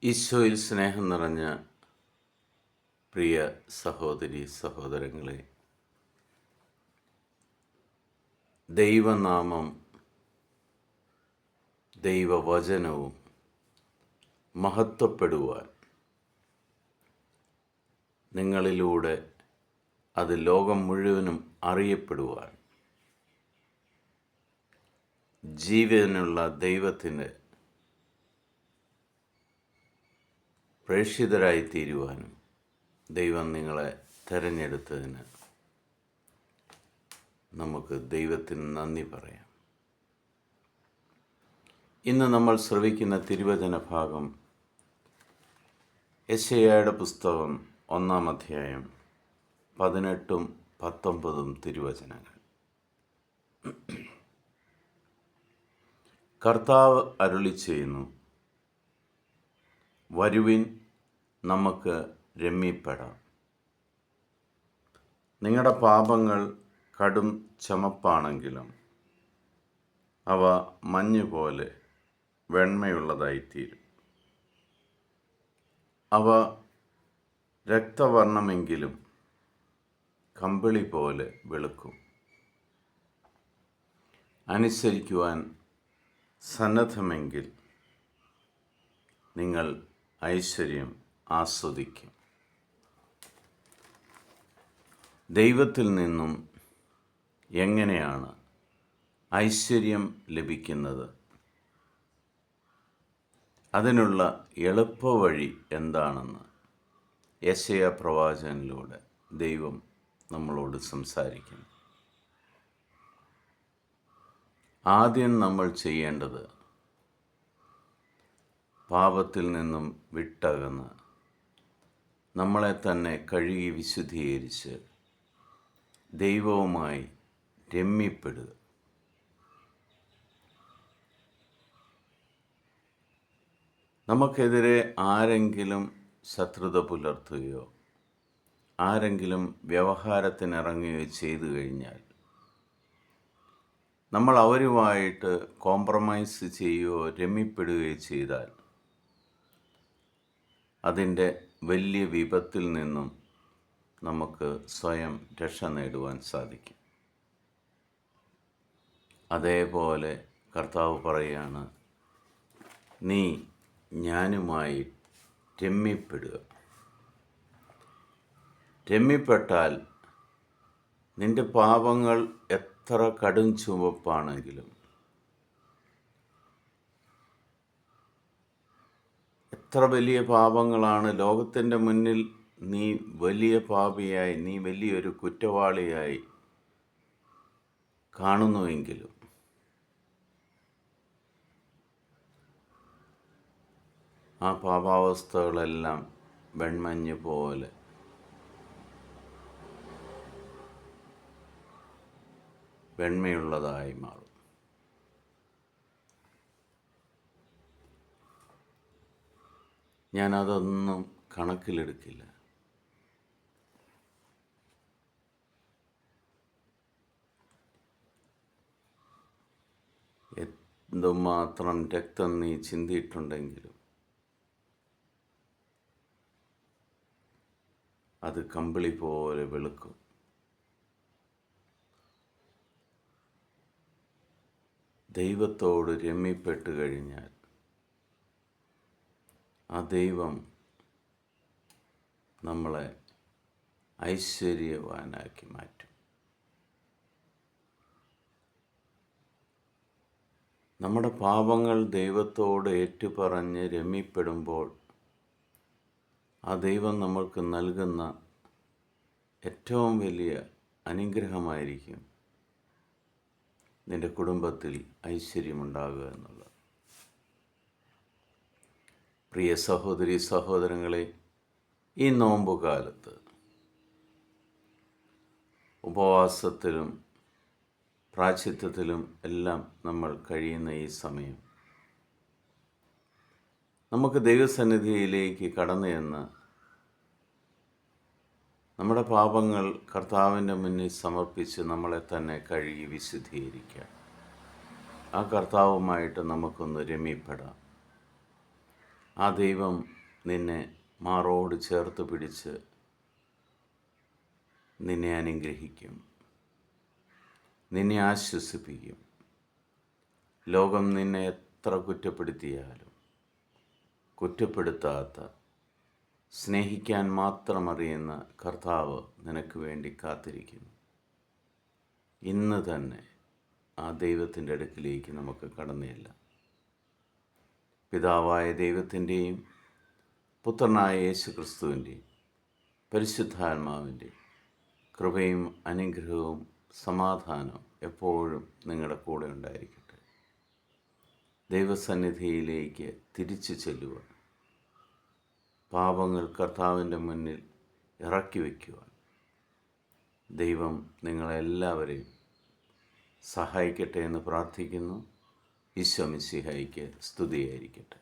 ഈശോയിൽ സ്നേഹം നിറഞ്ഞ പ്രിയ സഹോദരി സഹോദരങ്ങളെ, ദൈവനാമം ദൈവവചനവും മഹത്വപ്പെടുവാൻ നിങ്ങളിലൂടെ അത് ലോകം മുഴുവനും അറിയപ്പെടുവാൻ ജീവനുള്ള ദൈവത്തിൻ്റെ പ്രേക്ഷിതരായിത്തീരുവാനും ദൈവം നിങ്ങളെ തിരഞ്ഞെടുത്തതിന് നമുക്ക് ദൈവത്തിന് നന്ദി പറയാം. ഇന്ന് നമ്മൾ ശ്രവിക്കുന്ന തിരുവചന ഭാഗം യെശയ്യായുടെ പുസ്തകം 1-ാം അധ്യായം 18-19 തിരുവചനങ്ങൾ. കർത്താവ് അരുളി ചെയ്യുന്നു, വരുവിൻ, നമുക്ക് രമ്യപ്പെടാം. നിങ്ങളുടെ പാപങ്ങൾ കടും ചുമപ്പാണെങ്കിലും അവ മഞ്ഞുപോലെ വെണ്മയുള്ളതായിത്തീരും. അവ രക്തവർണ്ണമെങ്കിലും കമ്പിളി പോലെ വെളുക്കും. അനുസരിക്കുവാൻ സന്നദ്ധമെങ്കിൽ നിങ്ങൾ ഐശ്വര്യം ആസ്വദിക്കും. ദൈവത്തിൽ നിന്നും എങ്ങനെയാണ് ഐശ്വര്യം ലഭിക്കുന്നത്? അതിനുള്ള എളുപ്പവഴി എന്താണെന്ന് യെശയ്യാ പ്രവാചകനിലൂടെ ദൈവം നമ്മളോട് സംസാരിക്കുന്നു. ആദ്യം നമ്മൾ ചെയ്യേണ്ടത് പാപത്തിൽ നിന്നും വിട്ടകന്ന് നമ്മളെ തന്നെ കഴുകി വിശുദ്ധീകരിച്ച് ദൈവവുമായി രമ്യപ്പെടുക. നമുക്കെതിരെ ആരെങ്കിലും ശത്രുത പുലർത്തുകയോ ആരെങ്കിലും വ്യവഹാരത്തിനിറങ്ങുകയോ ചെയ്തു കഴിഞ്ഞാൽ നമ്മൾ അവരുമായിട്ട് കോംപ്രമൈസ് ചെയ്യുകയോ രമ്യപ്പെടുകയോ ചെയ്താൽ അതിൻ്റെ വലിയ വിപത്തിൽ നിന്നും നമുക്ക് സ്വയം രക്ഷ നേടുവാൻ സാധിക്കും. അതേപോലെ കർത്താവ് പറയുകയാണ്, നീ ഞാനുമായി രമ്യപ്പെടുക. രമ്യപ്പെട്ടാൽ നിന്റെ പാപങ്ങൾ എത്ര കടും ചുവപ്പാണെങ്കിലും, എത്ര വലിയ പാപങ്ങളാണ് ലോകത്തിൻ്റെ മുന്നിൽ നീ വലിയ പാപിയായി, നീ വലിയൊരു കുറ്റവാളിയായി കാണുന്നുവെങ്കിലും ആ പാപാവസ്ഥകളെല്ലാം വെൺമഞ്ഞ് പോലെ വെണ്മയുള്ളതായി മാറും. ഞാനതൊന്നും കണക്കിലെടുക്കില്ല. എന്തുമാത്രം രക്തം നീ ചിന്തിയിട്ടുണ്ടെങ്കിലും അത് കമ്പിളി പോലെ വെളുക്കും. ദൈവത്തോട് രമ്യപ്പെട്ട് കഴിഞ്ഞാൽ ആ ദൈവം നമ്മളെ ഐശ്വര്യവാനാക്കി മാറ്റും. നമ്മുടെ പാപങ്ങൾ ദൈവത്തോട് ഏറ്റുപറഞ്ഞ് രമ്യപ്പെടുമ്പോൾ ആ ദൈവം നമ്മൾക്ക് നൽകുന്ന ഏറ്റവും വലിയ അനുഗ്രഹമായിരിക്കും നിൻ്റെ കുടുംബത്തിൽ ഐശ്വര്യമുണ്ടാകുക എന്നുള്ളത്. പ്രിയ സഹോദരി സഹോദരങ്ങളെ, ഈ നോമ്പുകാലത്ത് ഉപവാസത്തിലും പ്രായശ്ചിത്തത്തിലും എല്ലാം നമ്മൾ കഴിയുന്ന ഈ സമയം നമുക്ക് ദൈവസന്നിധിയിലേക്ക് കടന്നു ചെന്ന് നമ്മുടെ പാപങ്ങൾ കർത്താവിൻ്റെ മുന്നിൽ സമർപ്പിച്ച് നമ്മളെ തന്നെ കഴുകി വിശുദ്ധീകരിക്കാം. ആ കർത്താവുമായിട്ട് നമുക്കൊന്ന് രമ്യപ്പെടാം. ആ ദൈവം നിന്നെ മാറോട് ചേർത്ത് പിടിച്ച് നിന്നെ അനുഗ്രഹിക്കും, നിന്നെ ആശ്വസിപ്പിക്കും. ലോകം നിന്നെ എത്ര കുറ്റപ്പെടുത്തിയാലും കുറ്റപ്പെടുത്താത്ത, സ്നേഹിക്കാൻ മാത്രം അറിയുന്ന കർത്താവ് നിനക്ക് വേണ്ടി കാത്തിരിക്കുന്നു. ഇന്ന് തന്നെ ആ ദൈവത്തിൻ്റെ അടുക്കിലേക്ക് നമുക്ക് കടന്നില്ല. പിതാവായ ദൈവത്തിൻ്റെയും പുത്രനായ യേശു ക്രിസ്തുവിൻ്റെയും പരിശുദ്ധാത്മാവിൻ്റെയും കൃപയും അനുഗ്രഹവും സമാധാനവും എപ്പോഴും നിങ്ങളുടെ കൂടെ ഉണ്ടായിരിക്കട്ടെ. ദൈവസന്നിധിയിലേക്ക് തിരിച്ചു ചെല്ലുവാൻ, പാപങ്ങൾ കർത്താവിൻ്റെ മുന്നിൽ ഇറക്കി വയ്ക്കുവാൻ ദൈവം നിങ്ങളെല്ലാവരെയും സഹായിക്കട്ടെ എന്ന് പ്രാർത്ഥിക്കുന്നു. ഈശോ മിശിഹായ്ക്ക് സ്തുതിയായിരിക്കട്ടെ.